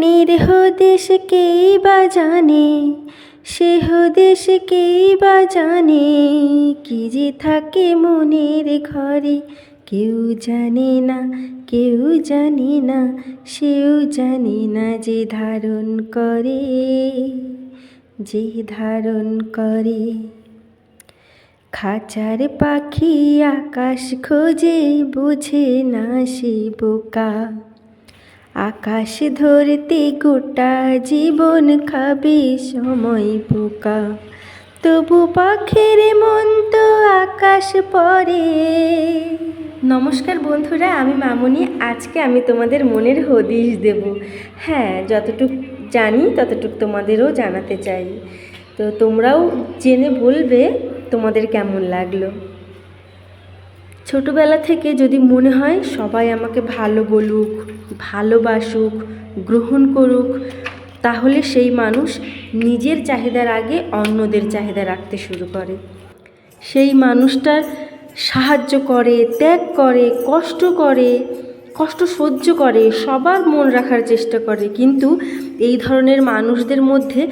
মনের হদেশকেই বা জানে, সে হদেশকেই বা জানে, কি যে থাকে মনের ঘরে। কেউ জানে না, কেউ জানে না, সেও জানে না যে ধারণ করে, যে ধারণ করে। খাঁচার পাখি আকাশ খোঁজে, বোঝে না সে বোকা। আকাশ ধরতে গোটা জীবন খাবে সময় পোকা। তবু পাখির মন তো আকাশ পরে। নমস্কার বন্ধুরা, আমি মামনি। আজকে আমি তোমাদের মনের হদিশ দেব। হ্যাঁ, যতটুক জানি ততটুক তোমাদেরও জানাতে চাই। তো তোমরাও জেনে বলবে তোমাদের কেমন লাগলো। ছোটোবেলা থেকে যদি মনে হয় সবাই আমাকে ভালো বলুক, ভালোবাসুক, গ্রহণ করুক, তাহলে সেই মানুষ নিজের চাহিদার আগে অন্যদের চাহিদা রাখতে শুরু করে। সেই মানুষটার সাহায্য করে, ত্যাগ করে, কষ্ট সহ্য করে, সবার মন রাখার চেষ্টা করে। কিন্তু এই ধরনের মানুষদের মধ্যে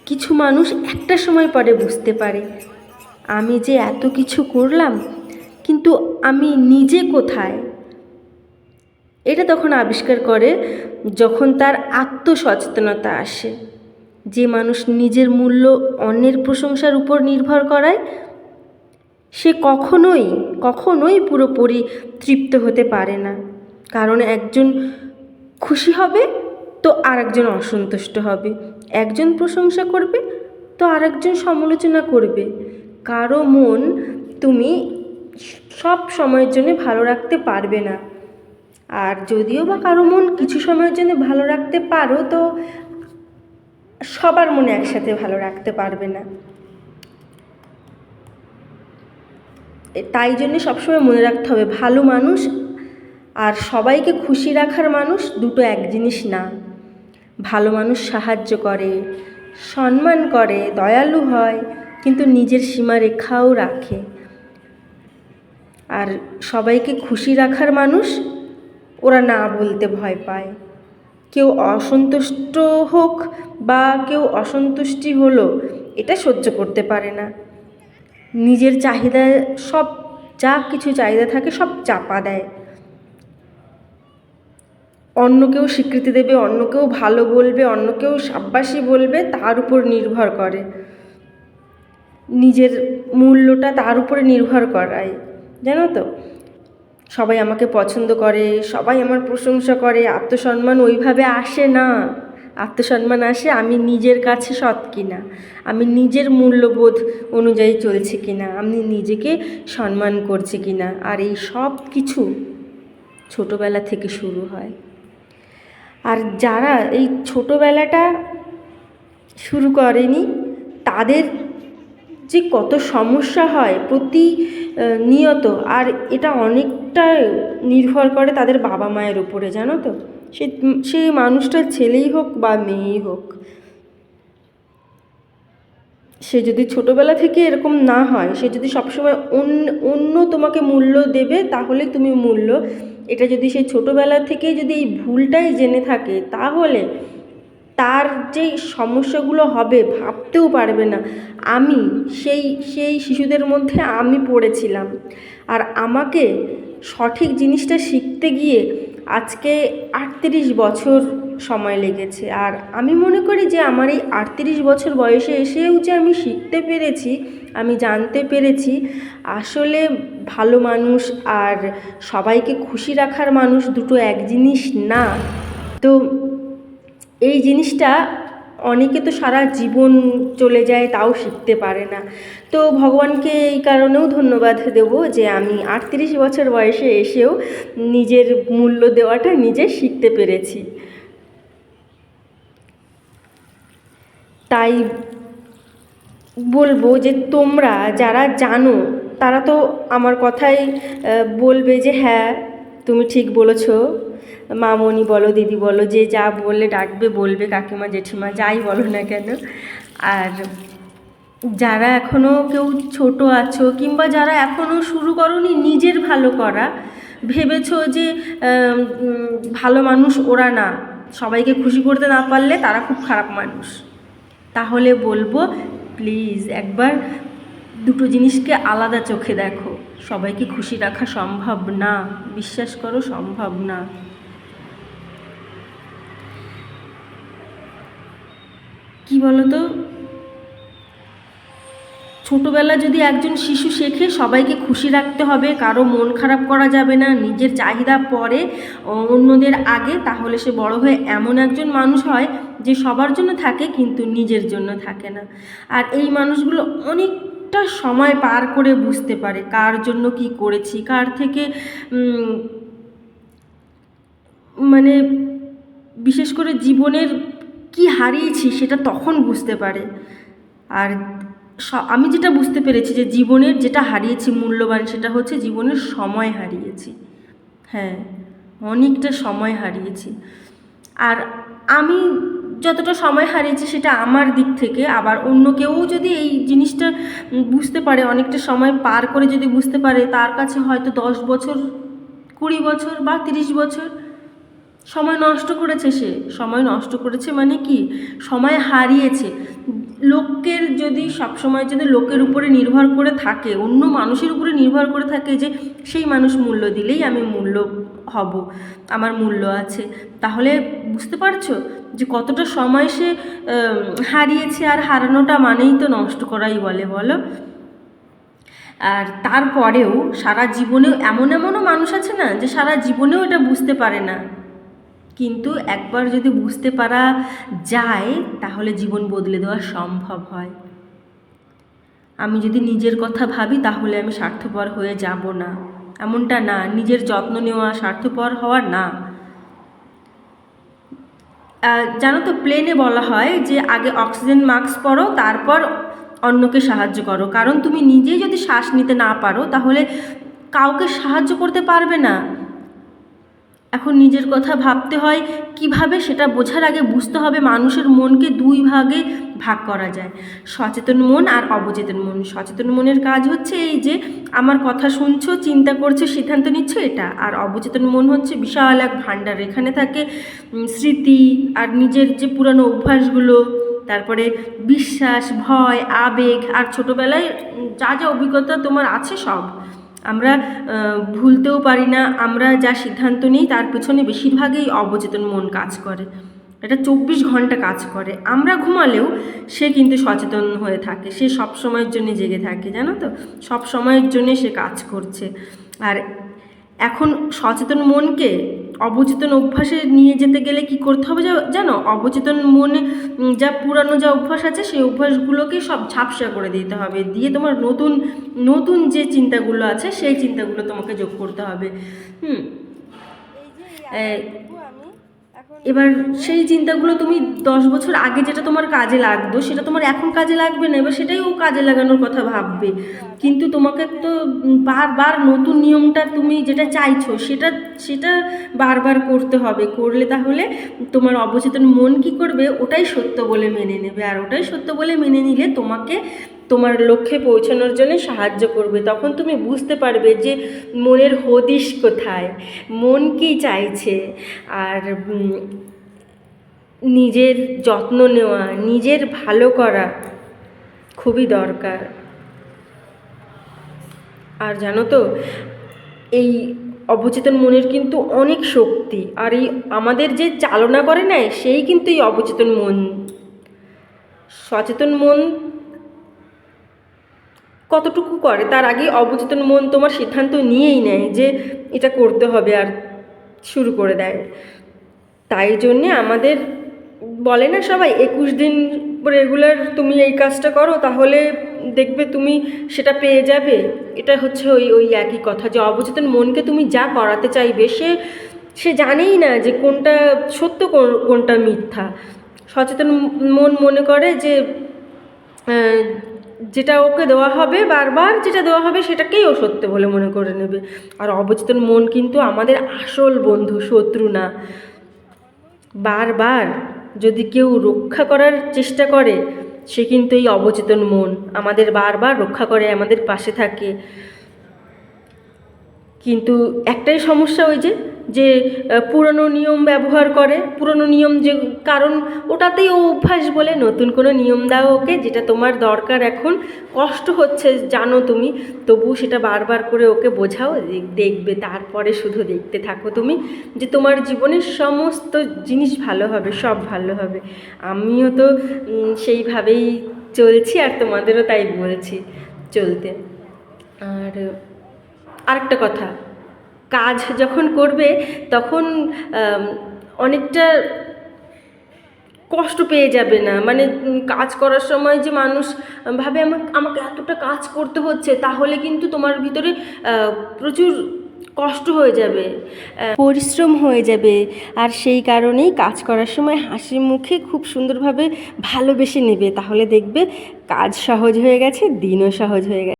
কিছু মানুষ একটা সময় পরে বুঝতে পারে, আমি যে এত কিছু করলাম কিন্তু আমি নিজে কোথায়। এটা তখন আবিষ্কার করে যখন তার আত্মসচেতনতা আসে। যে মানুষ নিজের মূল্য অন্যের প্রশংসার উপর নির্ভর করায়, সে কখনোই পুরোপুরি তৃপ্ত হতে পারে না। কারণ একজন খুশি হবে তো আরেকজন অসন্তুষ্ট হবে, একজন প্রশংসা করবে তো আরেকজন সমালোচনা করবে। কারো মন তুমি সব সময়ের জন্য ভালো রাখতে পারবে না। আর যদিও বা কারো মন কিছু সময়ের জন্য ভালো রাখতে পারো, তো সবার মনে একসাথে ভালো রাখতে পারবে না। তাই জন্য সবসময় মনে রাখতে হবে, ভালো মানুষ আর সবাইকে খুশি রাখার মানুষ দুটো এক জিনিস না। ভালো মানুষ সাহায্য করে, সম্মান করে, দয়ালু হয়, কিন্তু নিজের সীমারেখাও রাখে। আর সবাইকে খুশি রাখার মানুষ, ওরা না বলতে ভয় পায়। কেউ অসন্তুষ্ট হোক বা কেউ অসন্তুষ্টি হলো, এটা সহ্য করতে পারে না। নিজের চাহিদা সব, যা কিছু চাহিদা থাকে সব চাপা দেয়। অন্যকেও স্বীকৃতি দেবে, অন্যকেও ভালো বলবে, অন্যকেও সাব্বাসী বলবে, তার উপর নির্ভর করে। নিজের মূল্যটা তার উপরে নির্ভর করায়, জানো তো। সবাই আমাকে পছন্দ করে, সবাই আমার প্রশংসা করে, আত্মসম্মান ওইভাবে আসে না। আত্মসম্মান আসে আমি নিজের কাছে সৎ কিনা, আমি নিজের মূল্যবোধ অনুযায়ী চলছি কিনা, আমি নিজেকে সম্মান করছি কিনা। আর এই সব কিছু ছোটোবেলা থেকে শুরু হয়। আর যারা এই ছোটোবেলাটা শুরু করেনি, তাদের যে কত সমস্যা হয় প্রতিনিয়ত। আর এটা অনেকটা নির্ভর করে তাদের বাবা মায়ের উপরে, জানো তো। সেই মানুষটা ছেলেই হোক বা মেয়েই হোক, সে যদি ছোটোবেলা থেকে এরকম না হয়, সে যদি সবসময় অন্য তোমাকে মূল্য দেবে তাহলে তুমি মূল্য, এটা যদি সেই ছোটোবেলা থেকেই যদি এই ভুলটাই জেনে থাকে, তাহলে তার যে সমস্যাগুলো হবে ভাবতেও পারবে না। আমি সেই শিশুদের মধ্যে আমি পড়েছিলাম। আর আমাকে সঠিক জিনিসটা শিখতে গিয়ে আজকে 38 বছর সময় লেগেছে। আর আমি মনে করি যে আমার এই 38 বছর বয়সে এসেও যে আমি শিখতে পেরেছি, আমি জানতে পেরেছি আসলে ভালো মানুষ আর সবাইকে খুশি রাখার মানুষ দুটো এক জিনিস না। তো এই জিনিসটা অনেকে তো সারা জীবন চলে যায় তাও শিখতে পারে না। তো ভগবানকে এই কারণেও ধন্যবাদ দেব যে আমি 38 বছর বয়সে এসেও নিজের মূল্য দেওয়াটা নিজে শিখতে পেরেছি। তাই বলবো যে তোমরা যারা জানো তারা তো আমার কথাই বলবে যে হ্যাঁ তুমি ঠিক বলেছো। মামনি বলো, দিদি বলো, যে যা বললে ডাকবে, বলবে, কাকিমা, জেঠিমা, যাই বলো না কেন। আর যারা এখনও কেউ ছোট আছো, কিংবা যারা এখনও শুরু করোনি নিজের ভালো করা, ভেবেছো যে ভালো মানুষ ওরা না, সবাইকে খুশি করতে না পারলে তারা খুব খারাপ মানুষ। তাহলে বলবো প্লিজ একবার দুটো জিনিসকে আলাদা চোখে দেখো। সবাইকে খুশি রাখা সম্ভব না, বিশ্বাস করো সম্ভব না। কি বলো তো, ছোটোবেলা যদি একজন শিশু শেখে সবাইকে খুশি রাখতে হবে, কারো মন খারাপ করা যাবে না, নিজের চাহিদা পরে অন্যদের আগে, তাহলে সে বড় হয়ে এমন একজন মানুষ হয় যে সবার জন্য থাকে কিন্তু নিজের জন্য থাকে না। আর এই মানুষগুলো অনেকটা সময় পার করে বুঝতে পারে কার জন্য কি করেছি, কার থেকে মানে বিশেষ করে জীবনের কি হারিয়েছি সেটা তখন বুঝতে পারে। আর আমি যেটা বুঝতে পেরেছি যে জীবনের যেটা হারিয়েছি মূল্যবান, সেটা হচ্ছে জীবনের সময় হারিয়েছি। হ্যাঁ, অনেকটা সময় হারিয়েছি। আর আমি যতটা সময় হারিয়েছি সেটা আমার দিক থেকে, আবার অন্য কেউ যদি এই জিনিসটা বুঝতে পারে, অনেকটা সময় পার করে যদি বুঝতে পারে, তার কাছে হয়তো 10 বছর, 20 বছর বা 30 বছর সময় নষ্ট করেছে। সে সময় নষ্ট করেছে মানে কি, সময় হারিয়েছে। লোকের যদি সবসময় যদি লোকের উপরে নির্ভর করে থাকে, অন্য মানুষের উপরে নির্ভর করে থাকে যে সেই মানুষ মূল্য দিলেই আমি মূল্য হব, আমার মূল্য আছে, তাহলে বুঝতে পারছো যে কতটা সময় সে হারিয়েছে। আর হারানোটা মানেই তো নষ্ট করাই বলে, বলো। আর তারপরেও সারা জীবনেও এমনও মানুষ আছে না যে সারা জীবনেও এটা বুঝতে পারে না, কিন্তু একবার যদি বুঝতে পারা যায় তাহলে জীবন বদলে দেওয়া সম্ভব হয়। আমি যদি নিজের কথা ভাবি তাহলে আমি স্বার্থপর হয়ে যাব না, এমনটা না। নিজের যত্ন নেওয়া স্বার্থপর হওয়া না। জানো তো, প্লেনে বলা হয় যে আগে অক্সিজেন মাস্ক পরো, তারপর অন্যকে সাহায্য করো। কারণ তুমি নিজেই যদি শ্বাস নিতে না পারো তাহলে কাউকে সাহায্য করতে পারবে না। এখন নিজের কথা ভাবতে হয় কিভাবে, সেটা বোঝার আগে বুঝতে হবে মানুষের মনকে 2 ভাগে ভাগ করা যায়, সচেতন মন আর অবচেতন মন। সচেতন মনের কাজ হচ্ছে এই যে আমার কথা শুনছো, চিন্তা করছো, সিদ্ধান্ত নিচ্ছ, এটা। আর অবচেতন মন হচ্ছে বিশাল এক ভাণ্ডার, এখানে থাকে স্মৃতি আর নিজের যে পুরানো অভ্যাসগুলো, তারপরে বিশ্বাস, ভয়, আবেগ, আর ছোটোবেলায় যা যা অভিজ্ঞতা তোমার আছে সব। আমরা ভুলতেও পারি না, আমরা যা সিদ্ধান্ত নিই তার পেছনে বেশিরভাগই অবচেতন মন কাজ করে। এটা 24 ঘন্টা কাজ করে। আমরা ঘুমালেও সে কিন্তু সচেতন হয়ে থাকে, সে সব সময়ের জন্য জেগে থাকে, জানো তো, সব সময়ের জন্যে সে কাজ করছে। আর এখন সচেতন মনকে অবচেতন অভ্যাসে নিয়ে যেতে গেলে কি করতে হবে জানো? অবচেতন মনে যা পুরানো যা অভ্যাস আছে সেই অভ্যাসগুলোকে সব ঝাপসা করে দিতে হবে, দিয়ে তোমার নতুন নতুন যে চিন্তাগুলো আছে সেই চিন্তাগুলো তোমাকে যোগ করতে হবে। এবার সেই চিন্তাগুলো তুমি 10 বছর আগে যেটা তোমার কাজে লাগতো সেটা তোমার এখন কাজে লাগবে না, এবার সেটাই ও কাজে লাগানোর কথা ভাববে। কিন্তু তোমাকে তো বারবার নতুন নিয়মটা তুমি যেটা চাইছো সেটা সেটা বারবার করতে হবে। করলে তাহলে তোমার অবচেতন মন কি করবে, ওটাই সত্য বলে মেনে নেবে। আর ওটাই সত্য বলে মেনে নিলে তোমাকে তোমার লক্ষ্যে পৌঁছানোর জন্য সাহায্য করবে। তখন তুমি বুঝতে পারবে যে মনের হদিশ কোথায়, মন কী চাইছে। আর নিজের যত্ন নেওয়া, নিজের ভালো করা খুবই দরকার। আর জানো তো, এই অবচেতন মনের কিন্তু অনেক শক্তি, আর এই আমাদের যে চালনা করে নেয় সেই কিন্তু এই অবচেতন মন। সচেতন মন কতটুকু করে তার আগে অবচেতন মন তোমার সিদ্ধান্ত নিয়েই নেয় যে এটা করতে হবে, আর শুরু করে দেয়। তাই জন্যে আমাদের বলে না সবাই 21 দিন রেগুলার তুমি এই কাজটা করো তাহলে দেখবে তুমি সেটা পেয়ে যাবে। এটা হচ্ছে ওই একই কথা যে অবচেতন মনকে তুমি যা করাতে চাইবে সে জানেই না যে কোনটা সত্য কোনটা মিথ্যা। সচেতন মন মনে করে যে যেটা ওকে দেওয়া হবে, বারবার যেটা দেওয়া হবে সেটাকেই ও সত্য বলে মনে করে নেবে। আর অবচেতন মন কিন্তু আমাদের আসল বন্ধু, শত্রু না। বারবার যদি কেউ রক্ষা করার চেষ্টা করে সে কিন্তু এই অবচেতন মন আমাদের বারবার রক্ষা করে, আমাদের পাশে থাকে। কিন্তু একটাই সমস্যা, ওই যে যে পুরনো নিয়ম ব্যবহার করে, পুরনো নিয়ম যে, কারণ ওটাতেই ও অভ্যাস বলে। নতুন কোনো নিয়ম দাও ওকে, যেটা তোমার দরকার এখন, কষ্ট হচ্ছে জানো তুমি, তবুও সেটা বারবার করে ওকে বোঝাও, দেখবে তারপরে শুধু দেখতে থাকো তুমি যে তোমার জীবনের সমস্ত জিনিস ভালো হবে, সব ভালো হবে। আমিও তো সেইভাবেই চলছি, আর তোমাদেরও তাই বলছি চলতে। আর আরেকটা কথা, কাজ যখন করবে তখন অনেকটা কষ্ট পেয়ে যাবে না, মানে কাজ করার সময় যে মানুষ ভাবে আমাকে এতটা কাজ করতে হচ্ছে, তাহলে কিন্তু তোমার ভিতরে প্রচুর কষ্ট হয়ে যাবে, পরিশ্রম হয়ে যাবে। আর সেই কারণেই কাজ করার সময় হাসি মুখে খুব সুন্দরভাবে ভালোবেসে নেবে, তাহলে দেখবে কাজ সহজ হয়ে গেছে, দিনও সহজ হয়ে গেছে।